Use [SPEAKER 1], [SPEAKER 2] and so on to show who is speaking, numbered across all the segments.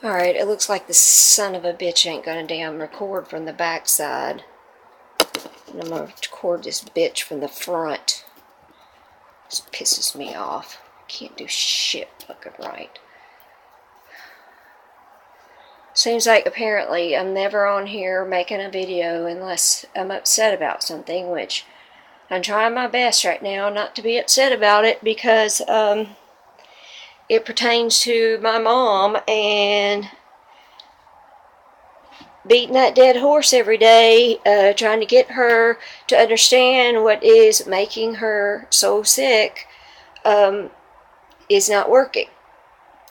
[SPEAKER 1] Alright, it looks like the son of a bitch ain't gonna damn record from the backside. And I'm gonna record this bitch from the front. This pisses me off. Can't do shit fucking right. Seems like apparently I'm never on here making a video unless I'm upset about something, which I'm trying my best right now not to be upset about it because it pertains to my mom and beating that dead horse every day, trying to get her to understand what is making her so sick is not working.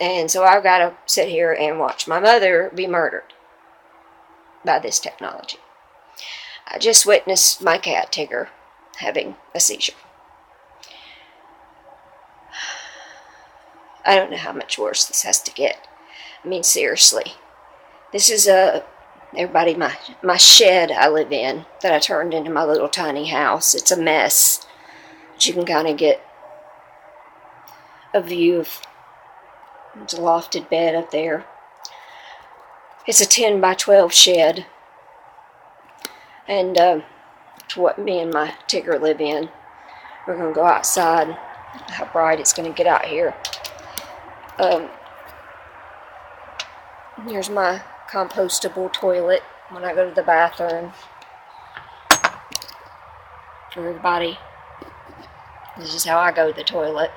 [SPEAKER 1] And so I've got to sit here and watch my mother be murdered by this technology. I just witnessed my cat, Tigger, having a seizure. I don't know how much worse this has to get. I mean, seriously. This is everybody, my shed I live in that I turned into my little tiny house. It's a mess. But you can kind of get a view of. There's a lofted bed up there. It's a 10 by 12 shed. And to what me and my Tigger live in. We're going to go outside. How bright it's going to get out here. Here's my compostable toilet when I go to the bathroom. For everybody. This is how I go to the toilet.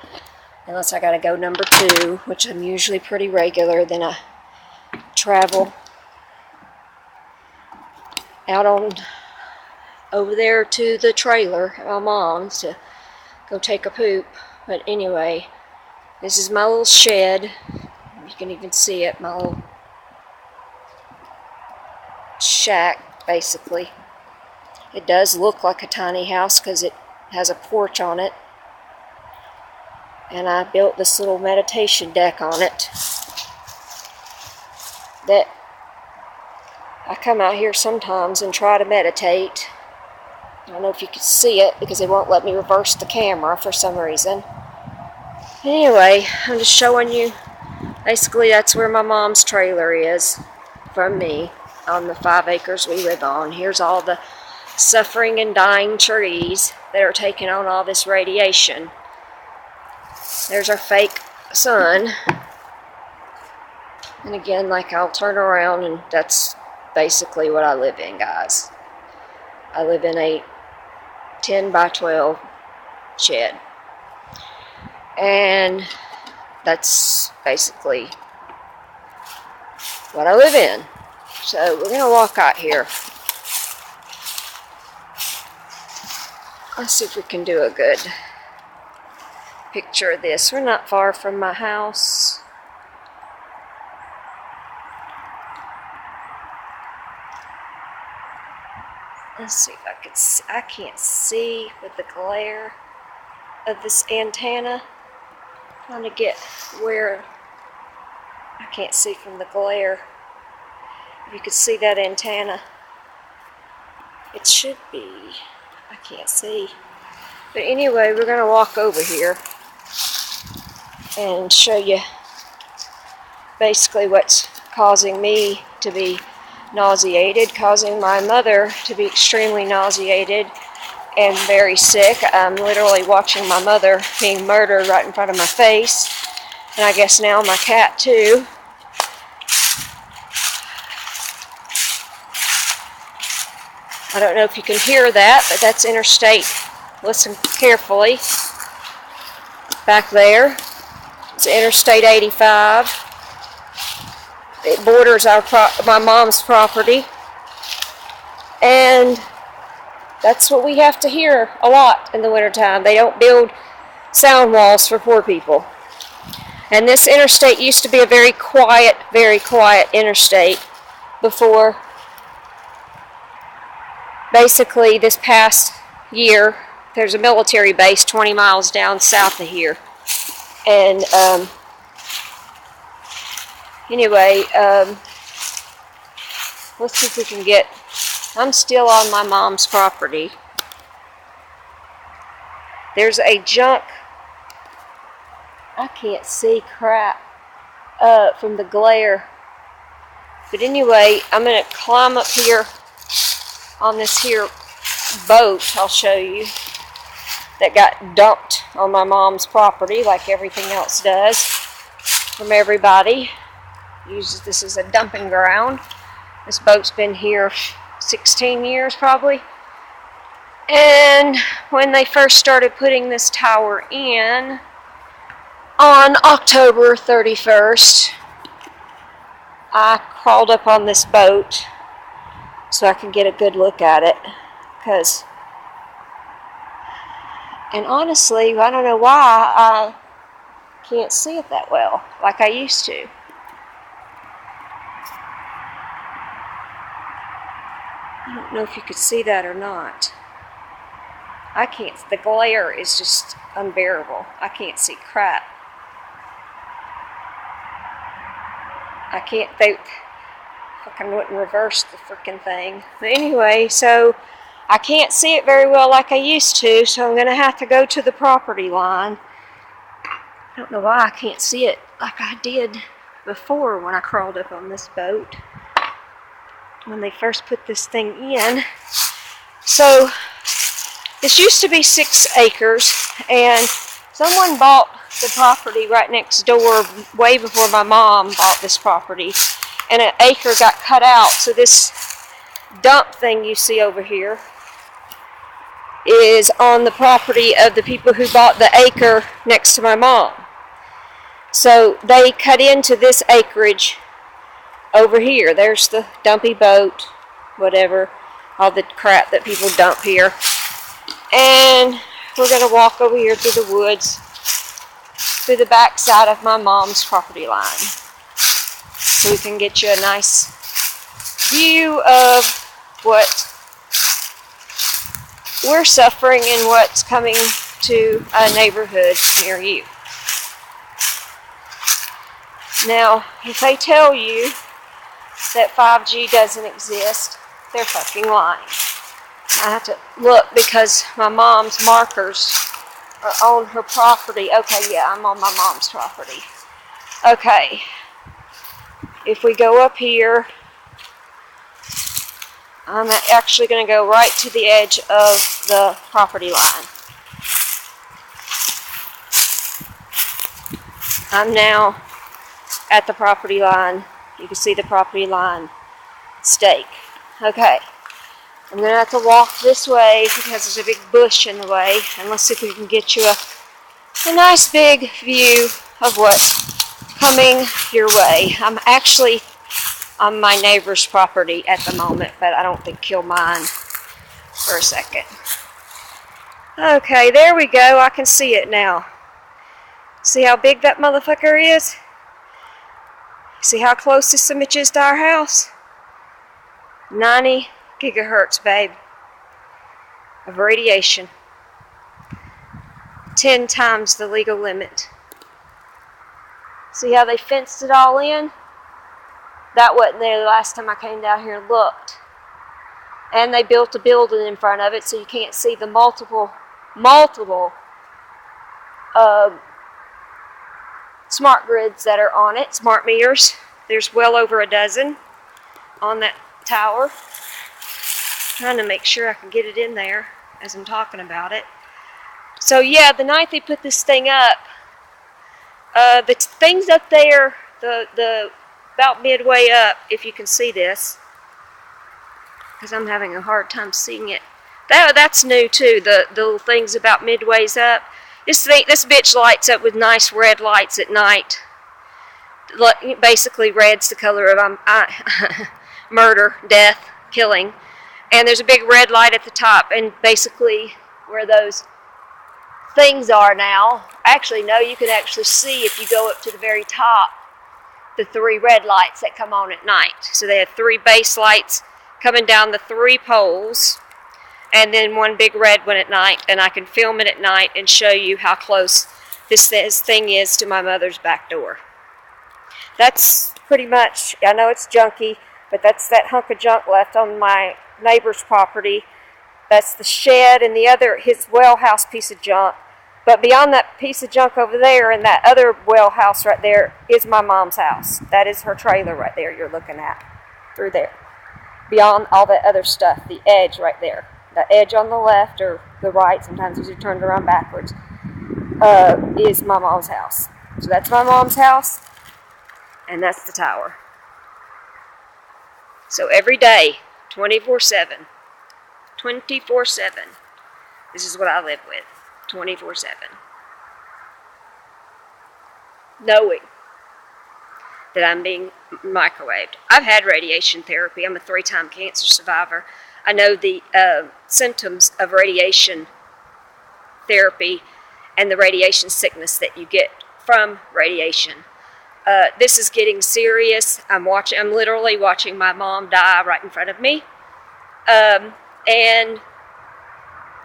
[SPEAKER 1] Unless I gotta go number 2, which I'm usually pretty regular, then I travel out on over there to the trailer at my mom's to go take a poop. But anyway, this is my little shed. You can even see it, my little shack, basically. It does look like a tiny house because it has a porch on it. And I built this little meditation deck on it that I come out here sometimes and try to meditate. I don't know if you can see it because they won't let me reverse the camera for some reason. Anyway, I'm just showing you. Basically, that's where my mom's trailer is from me on the 5 acres we live on. Here's all the suffering and dying trees that are taking on all this radiation. There's our fake sun. And again, like, I'll turn around and that's basically what I live in, guys. I live in a 10 by 12 shed. And that's basically what I live in. So we're going to walk out here. Let's see if we can do a good picture of this. We're not far from my house. Let's see if I can see. I can't see with the glare of this antenna. I'm trying to get where I can't see from the glare. If you could see that antenna, it should be. I can't see. But anyway, we're going to walk over here and show you basically what's causing me to be nauseated, causing my mother to be extremely nauseated and very sick. I'm literally watching my mother being murdered right in front of my face, and I guess now my cat too. I don't know if you can hear that, but that's interstate. Listen carefully. Back there, it's Interstate 85. It borders my mom's property. And that's what we have to hear a lot in the wintertime. They don't build sound walls for poor people. And this interstate used to be a very quiet interstate before basically this past year. There's a military base 20 miles down south of here. And anyway, let's see if we can get. I'm still on my mom's property. There's a junk. I can't see crap from the glare But anyway, I'm going to climb up here on this here boat, I'll show you, that got dumped on my mom's property like everything else does from everybody. Uses this as a dumping ground. This boat's been here 16 years probably. And when they first started putting this tower in on October 31st, I crawled up on this boat so I could get a good look at it. And honestly, I don't know why I can't see it that well like I used to. I don't know if you could see that or not. I can't, the glare is just unbearable. I can't see crap. I can't think, fucking wouldn't reverse the freaking thing. But anyway, so I can't see it very well like I used to, so I'm going to have to go to the property line. I don't know why I can't see it like I did before when I crawled up on this boat, when they first put this thing in. So this used to be 6 acres, and someone bought the property right next door way before my mom bought this property, and an acre got cut out. So this dump thing you see over here is on the property of the people who bought the acre next to my mom. So they cut into this acreage over here. There's the dumpy boat, whatever, all the crap that people dump here. And we're going to walk over here through the woods, through the back side of my mom's property line, so we can get you a nice view of what we're suffering and what's coming to a neighborhood near you. Now, if they tell you that 5G doesn't exist, they're fucking lying. I have to look because my mom's markers are on her property. Okay, yeah, I'm on my mom's property. Okay, if we go up here, I'm actually going to go right to the edge of the property line. I'm now at the property line. You can see the property line stake. Okay. I'm going to have to walk this way because there's a big bush in the way, and let's see if we can get you a nice big view of what's coming your way. I'm actually on my neighbor's property at the moment, but I don't think he'll mind for a second. Okay, there we go. I can see it now. See how big that motherfucker is? See how close this image is to our house? 90 gigahertz, babe, of radiation. 10 times the legal limit. See how they fenced it all in? That wasn't there the last time I came down here and looked. And they built a building in front of it so you can't see the multiple smart grids that are on it, smart meters. There's well over a dozen on that tower. Trying to make sure I can get it in there as I'm talking about it. So yeah, the night they put this thing up, the things up there, the about midway up, if you can see this, because I'm having a hard time seeing it. That's new too. The little things about midways up. This bitch lights up with nice red lights at night. Basically, red's the color of murder, death, killing. And there's a big red light at the top, and basically where those things are now, actually no, you can actually see if you go up to the very top, the 3 red lights that come on at night. So they have 3 base lights coming down the 3 poles, and then 1 big red one at night, and I can film it at night and show you how close this thing is to my mother's back door. That's pretty much, I know it's junky, but that's that hunk of junk left on my neighbor's property. That's the shed and the other, his well house piece of junk. But beyond that piece of junk over there and that other well house right there is my mom's house. That is her trailer right there you're looking at. through there. Beyond all that other stuff, the edge right there. The edge on the left or the right, sometimes these are turned around backwards, is my mom's house. So that's my mom's house, and that's the tower. So every day, 24/7, 24/7, this is what I live with, 24/7. Knowing that I'm being microwaved. I've had radiation therapy. I'm a 3-time cancer survivor. I know the symptoms of radiation therapy and the radiation sickness that you get from radiation. This is getting serious. I'm literally watching my mom die right in front of me. And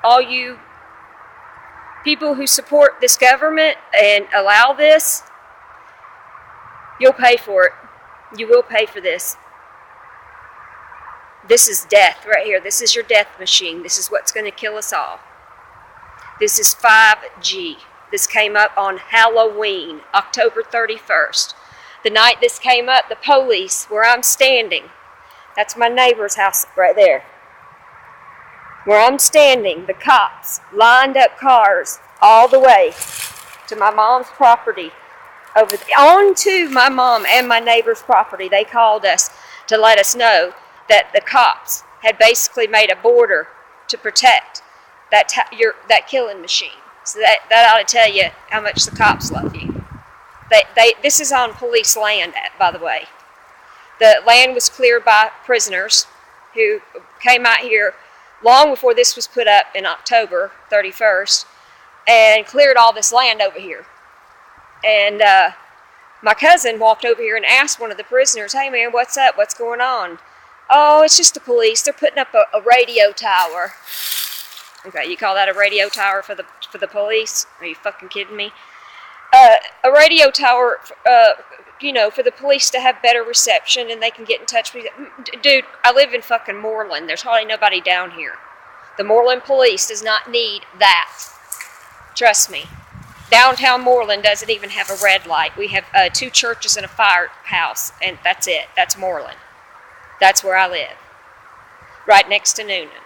[SPEAKER 1] all you people who support this government and allow this, you'll pay for it. You will pay for this. This is death right here. This is your death machine. This is what's going to kill us all. This is 5G. This came up on Halloween, October 31st. The night this came up, the police, where I'm standing, that's my neighbor's house right there. Where I'm standing, the cops lined up cars all the way to my mom's property, onto my mom and my neighbor's property. They called us to let us know that the cops had basically made a border to protect that killing machine. So that ought to tell you how much the cops love you. This is on police land, by the way. The land was cleared by prisoners who came out here long before this was put up in October 31st and cleared all this land over here. And my cousin walked over here and asked one of the prisoners, "Hey man, what's up? What's going on?" "Oh, it's just the police. They're putting up a radio tower." Okay, you call that a radio tower for the police? Are you fucking kidding me? A radio tower, for the police to have better reception and they can get in touch with you. Dude, I live in fucking Moreland. There's hardly nobody down here. The Moreland police does not need that. Trust me. Downtown Moreland doesn't even have a red light. We have 2 churches and a firehouse, and that's it. That's Moreland. That's where I live. Right next to Noonan.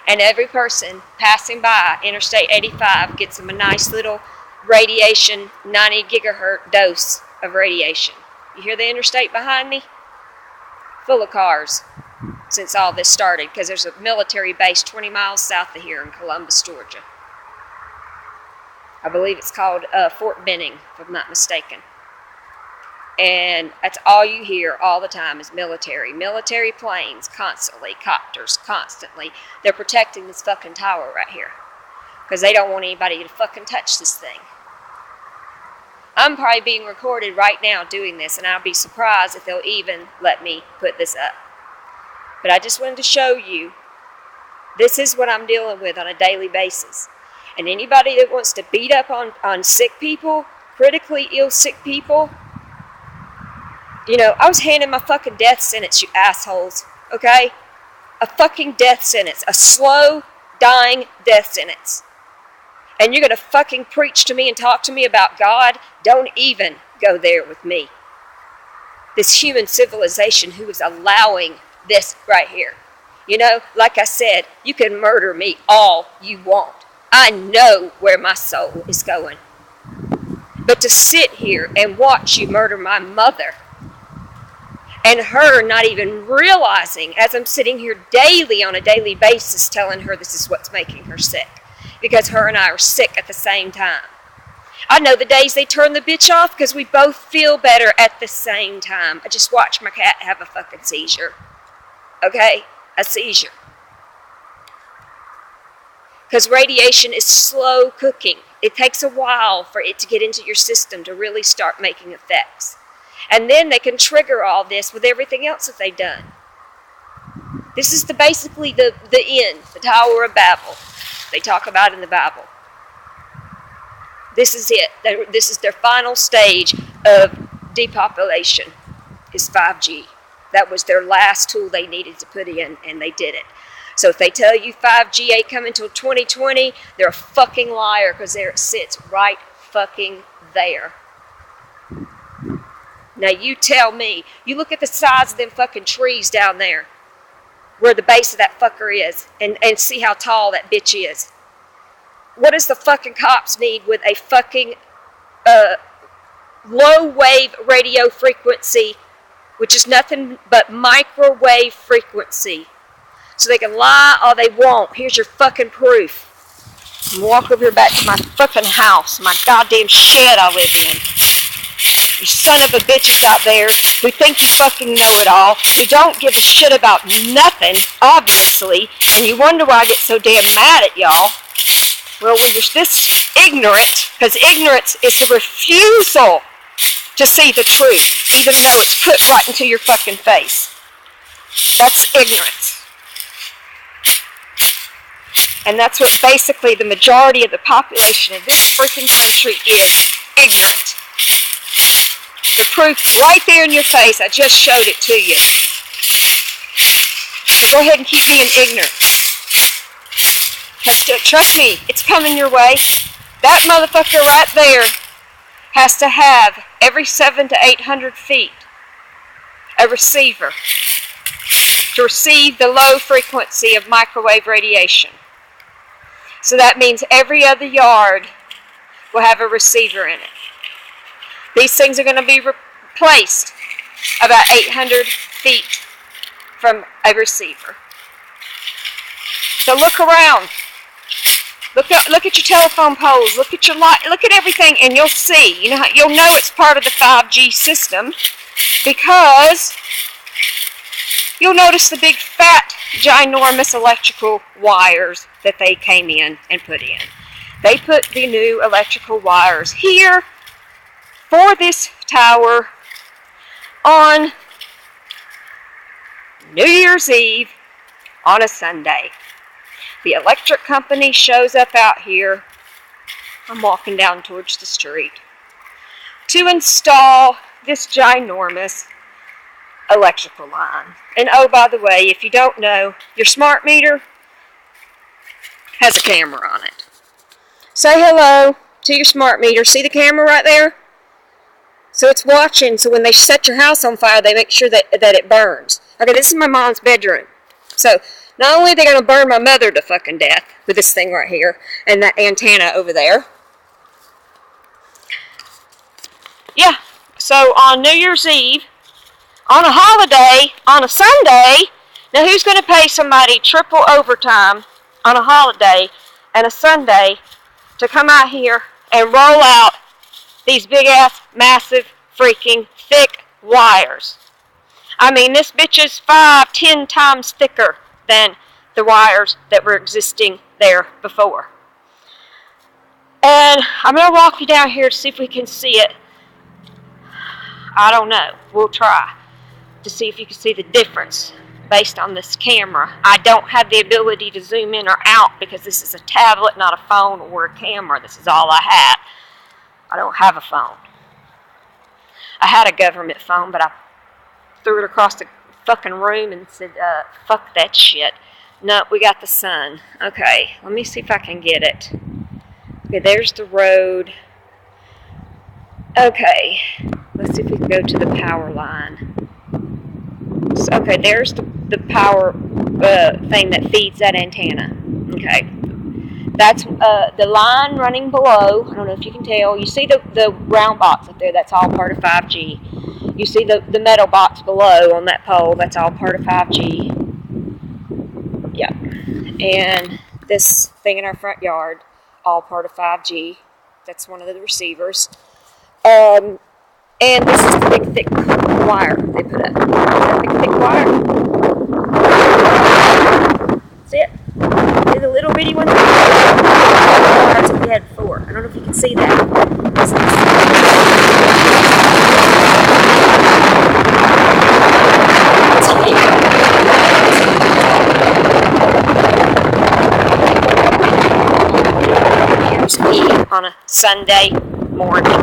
[SPEAKER 1] And every person passing by Interstate 85 gets them a nice little radiation, 90 gigahertz dose of radiation. You hear the interstate behind me? Full of cars since all this started, because there's a military base 20 miles south of here in Columbus, Georgia. I believe it's called Fort Benning, if I'm not mistaken. And that's all you hear all the time is military. Military planes, constantly. Copters, constantly. They're protecting this fucking tower right here, because they don't want anybody to fucking touch this thing. I'm probably being recorded right now doing this, and I'll be surprised if they'll even let me put this up. But I just wanted to show you, this is what I'm dealing with on a daily basis. And anybody that wants to beat up on sick people, critically ill sick people, I was handing my fucking death sentence, you assholes, okay? A fucking death sentence, a slow, dying death sentence. And you're going to fucking preach to me and talk to me about God? Don't even go there with me. This human civilization who is allowing this right here. Like I said, you can murder me all you want. I know where my soul is going. But to sit here and watch you murder my mother, and her not even realizing, as I'm sitting here daily on a daily basis telling her this is what's making her sick, because her and I are sick at the same time. I know the days they turn the bitch off because we both feel better at the same time. I just watched my cat have a fucking seizure. Okay? A seizure. Because radiation is slow cooking. It takes a while for it to get into your system to really start making effects. And then they can trigger all this with everything else that they've done. This is basically the end, the Tower of Babel. They talk about in the Bible. This is it. This is their final stage of depopulation, is 5G. That was their last tool they needed to put in, and they did it. So if they tell you 5G ain't coming until 2020, they're a fucking liar, because there it sits right fucking there. Now you tell me. You look at the size of them fucking trees down there, where the base of that fucker is, and see how tall that bitch is. What does the fucking cops need with a fucking low wave radio frequency, which is nothing but microwave frequency? So they can lie all they want. Here's your fucking proof. And walk over here back to my fucking house, my goddamn shed I live in. You son of a bitches out there who think you fucking know it all, who don't give a shit about nothing, obviously, and you wonder why I get so damn mad at y'all. Well, when you're this ignorant, because ignorance is the refusal to see the truth, even though it's put right into your fucking face. That's ignorance. And that's what basically the majority of the population of this freaking country is. Ignorant. The proof right there in your face. I just showed it to you. So go ahead and keep being ignorant. Trust me, it's coming your way. That motherfucker right there has to have every 700 to 800 feet a receiver to receive the low frequency of microwave radiation. So that means every other yard will have a receiver in it. These things are going to be placed about 800 feet from a receiver. So look around. Look at your telephone poles. Look at your light. Look at everything, and you'll see. You'll know it's part of the 5G system because you'll notice the big, fat, ginormous electrical wires that they came in and put in. They put the new electrical wires here for this tower on New Year's Eve on a Sunday. The electric company shows up out here. I'm walking down towards the street to install this ginormous electrical line. And oh, by the way, if you don't know, your smart meter has a camera on it. Say hello to your smart meter. See the camera right there? So it's watching, so when they set your house on fire, they make sure that it burns. Okay, this is my mom's bedroom. So not only are they going to burn my mother to fucking death with this thing right here and that antenna over there. Yeah, so on New Year's Eve, on a holiday, on a Sunday, now who's going to pay somebody triple overtime on a holiday and a Sunday to come out here and roll out these big-ass, massive, freaking, thick wires? I mean, this bitch is 5-10 times thicker than the wires that were existing there before. And I'm going to walk you down here to see if we can see it. I don't know. We'll try to see if you can see the difference based on this camera. I don't have the ability to zoom in or out because this is a tablet, not a phone or a camera. This is all I have. I don't have a phone. I had a government phone, but I threw it across the fucking room and said, fuck that shit. No, we got the sun. Okay, let me see if I can get it. Okay, there's the road. Okay, let's see if we can go to the power line. So, okay, there's the power thing that feeds that antenna. Okay. That's the line running below. I don't know if you can tell. You see the round box up there? That's all part of 5G. You see the metal box below on that pole? That's all part of 5G. Yeah. And this thing in our front yard, all part of 5G. That's one of the receivers. And this is the big, thick wire they put up. That big, thick wire. See it? See the little bitty one? That's what we had before. I don't know if you can see that. Here's me on a Sunday morning.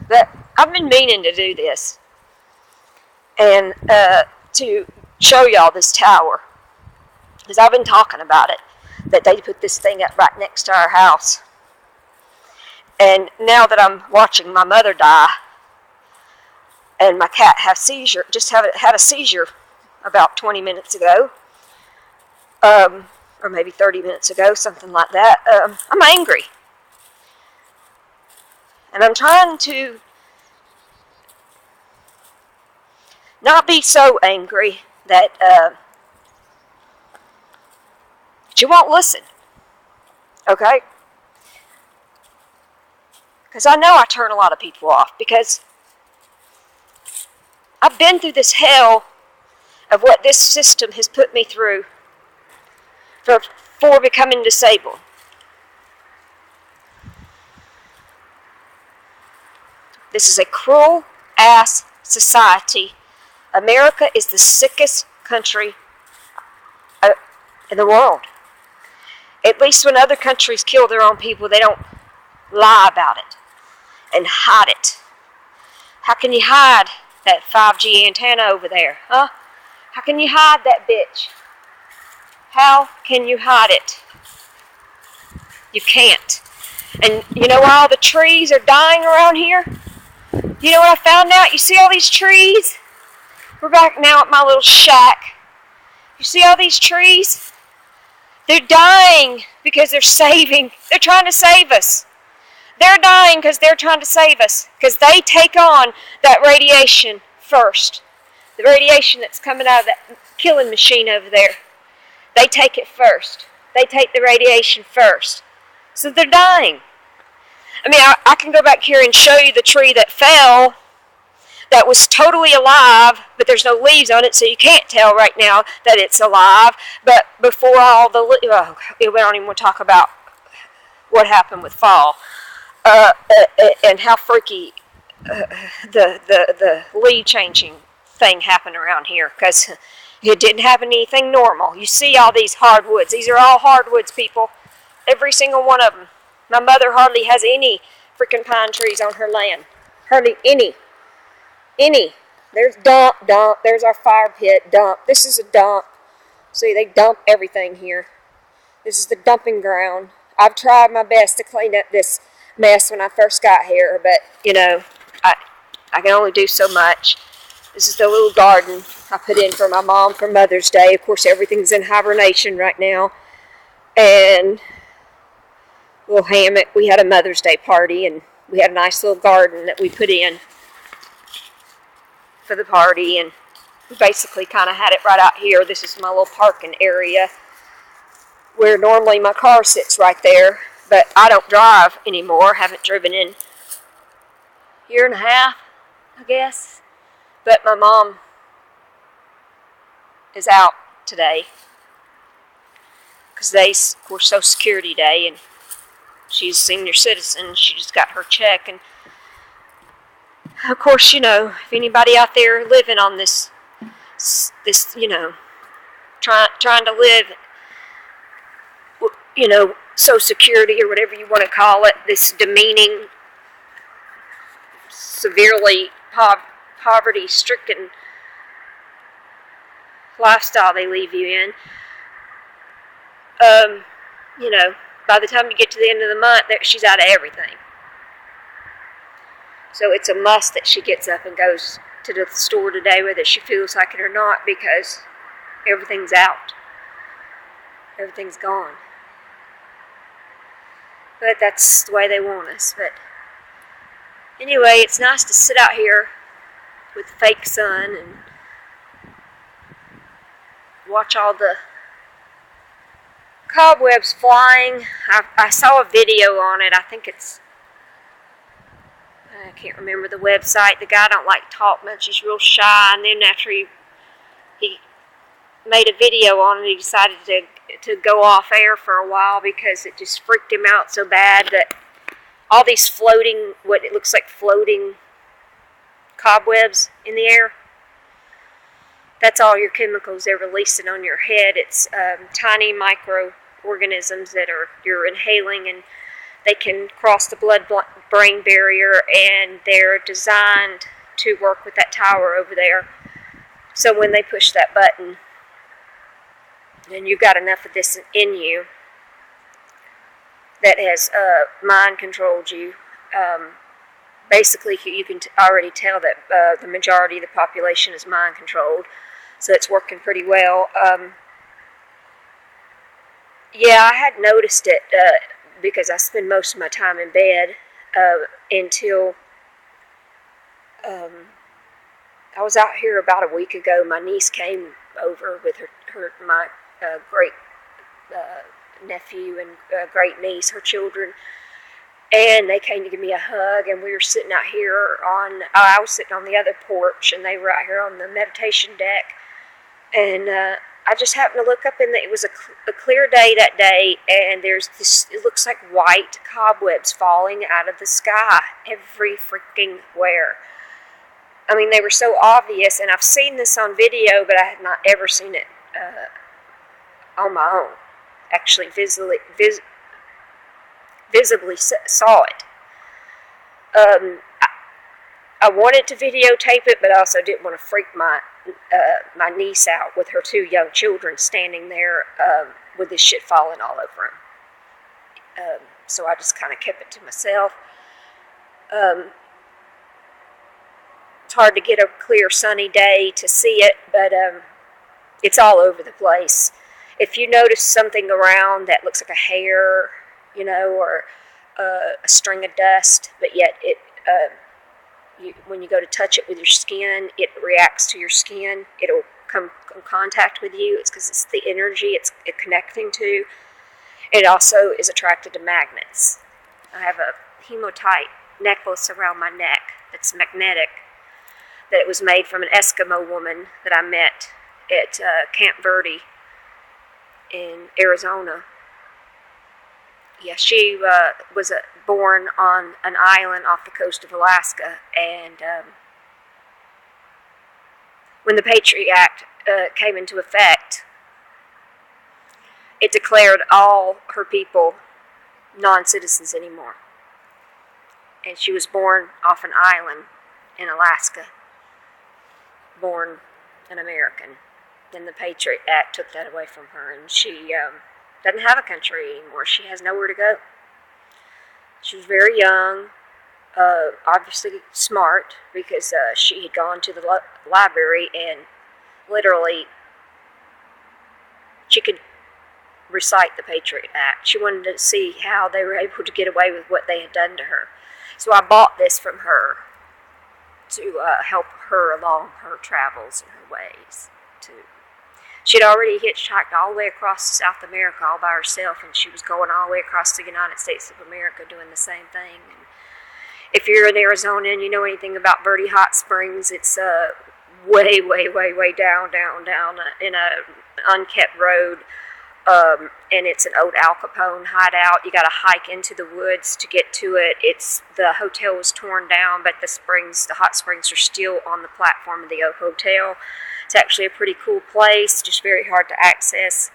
[SPEAKER 1] But I've been meaning to do this. And to show y'all this tower, because I've been talking about it, that they put this thing up right next to our house. And now that I'm watching my mother die, and my cat had a seizure about 20 minutes ago, or maybe 30 minutes ago, something like that, I'm angry. And I'm trying to not be so angry that you won't listen. Okay? Because I know I turn a lot of people off, because I've been through this hell of what this system has put me through for becoming disabled. This is a cruel-ass society. America is the sickest country in the world. At least when other countries kill their own people, they don't lie about it and hide it. How can you hide that 5G antenna over there, huh? How can you hide that bitch? How can you hide it? You can't. And you know why all the trees are dying around here? You know what I found out? You see all these trees? We're back now at my little shack. You see all these trees? They're dying because they're trying to save us. They're dying because they're trying to save us. Because they take on that radiation first. The radiation that's coming out of that killing machine over there. They take it first. They take the radiation first. So they're dying. I mean, I can go back here and show you the tree that fell that was totally alive, but there's no leaves on it, so you can't tell right now that it's alive. But before all the we don't even want to talk about what happened with fall and how freaky the leaf changing thing happened around here, because it didn't happen anything normal. You see all these hardwoods. These are all hardwoods, people. Every single one of them. My mother hardly has any freaking pine trees on her land. Hardly any. There's dump. There's our fire pit, dump. This is a dump. See, they dump everything here. This is the dumping ground. I've tried my best to clean up this mess when I first got here, but, you know, I can only do so much. This is the little garden I put in for my mom for Mother's Day. Of course, everything's in hibernation right now. And little hammock. We had a Mother's Day party, and we had a nice little garden that we put in for the party, and we basically kind of had it right out here. This is my little parking area where normally my car sits right there, but I don't drive anymore. Haven't driven in a year and a half, I guess. But my mom is out today because today's, of course, Social Security Day, and she's a senior citizen. She just got her check, and of course, you know, if anybody out there living on this, you know, trying to live, you know, Social Security or whatever you want to call it, this demeaning, severely poverty-stricken lifestyle they leave you in, you know, by the time you get to the end of the month, she's out of everything. So it's a must that she gets up and goes to the store today, whether she feels like it or not, because everything's out. Everything's gone. But that's the way they want us. But anyway, it's nice to sit out here with the fake sun and watch all the cobwebs flying. I saw a video on it. I think it's, I can't remember the website. The guy don't like to talk much. He's real shy. And then after he made a video on it, he decided to go off air for a while because it just freaked him out so bad that all these floating, what it looks like floating cobwebs in the air, that's all your chemicals they're releasing on your head. It's tiny microorganisms that you're inhaling, and they can cross the blood-brain barrier, and they're designed to work with that tower over there. So when they push that button, and you've got enough of this in you, that has mind controlled you. Basically, you can already tell that the majority of the population is mind controlled, so it's working pretty well. Yeah, I had noticed it because I spend most of my time in bed until I was out here about a week ago. My niece came over with my great nephew and great niece, her children, and they came to give me a hug, and we were sitting out here I was sitting on the other porch, and they were out here on the meditation deck, and I just happened to look up, and it was a clear day that day, and there's this, it looks like white cobwebs falling out of the sky every freaking where. I mean, they were so obvious, and I've seen this on video, but I had not ever seen it on my own. Actually, visibly saw it. I wanted to videotape it, but I also didn't want to freak my niece out with her 2 young children standing there with this shit falling all over them. So I just kind of kept it to myself. It's hard to get a clear sunny day to see it, but it's all over the place. If you notice something around that looks like a hair, or a string of dust, but yet when you go to touch it with your skin, it reacts to your skin. It'll come in contact with you. It's because it's the energy it's connecting to. It also is attracted to magnets. I have a hematite necklace around my neck that's magnetic, that it was made from an Eskimo woman that I met at Camp Verde in Arizona. Yeah, she was born on an island off the coast of Alaska, and when the Patriot Act came into effect, it declared all her people non-citizens anymore. And she was born off an island in Alaska, born an American. Then the Patriot Act took that away from her, and she doesn't have a country anymore. She has nowhere to go. She was very young, obviously smart, because she had gone to the library and literally she could recite the Patriot Act. She wanted to see how they were able to get away with what they had done to her. So I bought this from her to help her along her travels and her ways. She'd already hitchhiked all the way across South America all by herself, and she was going all the way across the United States of America doing the same thing. And if you're in Arizona and you know anything about Verde Hot Springs, it's way, way, way, way down in a unkept road, and it's an old Al Capone hideout. You got to hike into the woods to get to it. The hotel was torn down, but the hot springs are still on the platform of the hotel. It's actually a pretty cool place, just very hard to access.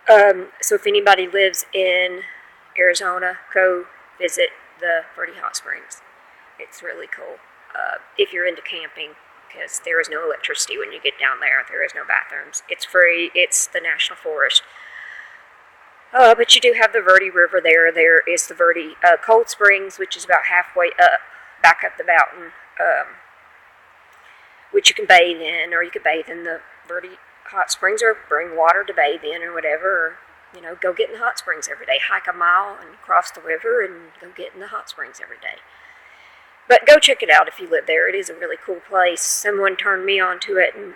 [SPEAKER 1] So if anybody lives in Arizona, go visit the Verde Hot Springs. It's really cool. If you're into camping, because there is no electricity when you get down there. There is no bathrooms. It's free. It's the National Forest. But you do have the Verde River there. There is the Verde Cold Springs, which is about halfway up, back up the mountain, which you can bathe in, or you could bathe in the Verde Hot Springs, or bring water to bathe in, or whatever, or, go get in the hot springs every day. Hike a mile and cross the river and go get in the hot springs every day. But go check it out if you live there. It is a really cool place. Someone turned me on to it, and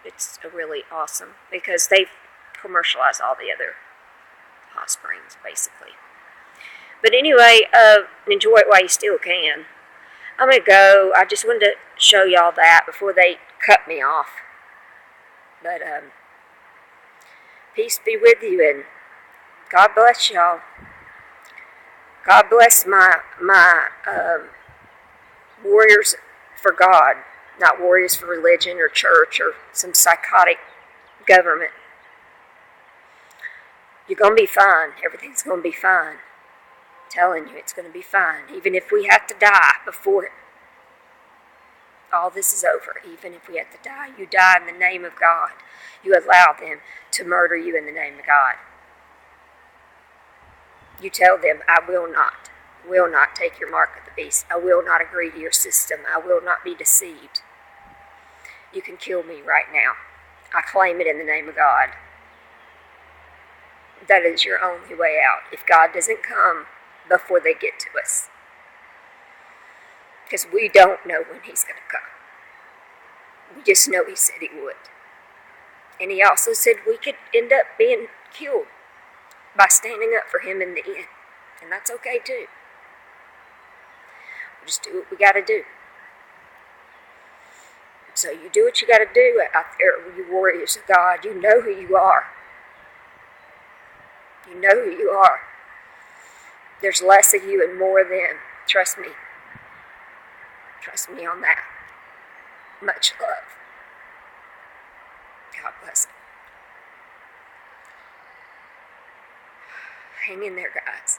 [SPEAKER 1] it's really awesome, because they've commercialized all the other hot springs, basically. But anyway, enjoy it while you still can. I'm going to go. I just wanted to show y'all that before they cut me off. But peace be with you, and God bless y'all. God bless my warriors for God, not warriors for religion or church or some psychotic government. You're going to be fine. Everything's going to be fine. I'm telling you, it's going to be fine. Even if we have to die before all this is over, even if we have to die, you die in the name of God. You allow them to murder you in the name of God. You tell them, I will not take your mark of the beast. I will not agree to your system. I will not be deceived. You can kill me right now. I claim it in the name of God. That is your only way out. If God doesn't come before they get to us. Because we don't know when he's going to come. We just know he said he would. And he also said we could end up being killed by standing up for him in the end. And that's okay too. We just do what we got to do. So you do what you got to do out there, you warriors of God. You know who you are. You know who you are. There's less of you and more of them. Trust me. Trust me on that. Much love. God bless. Hang in there, guys.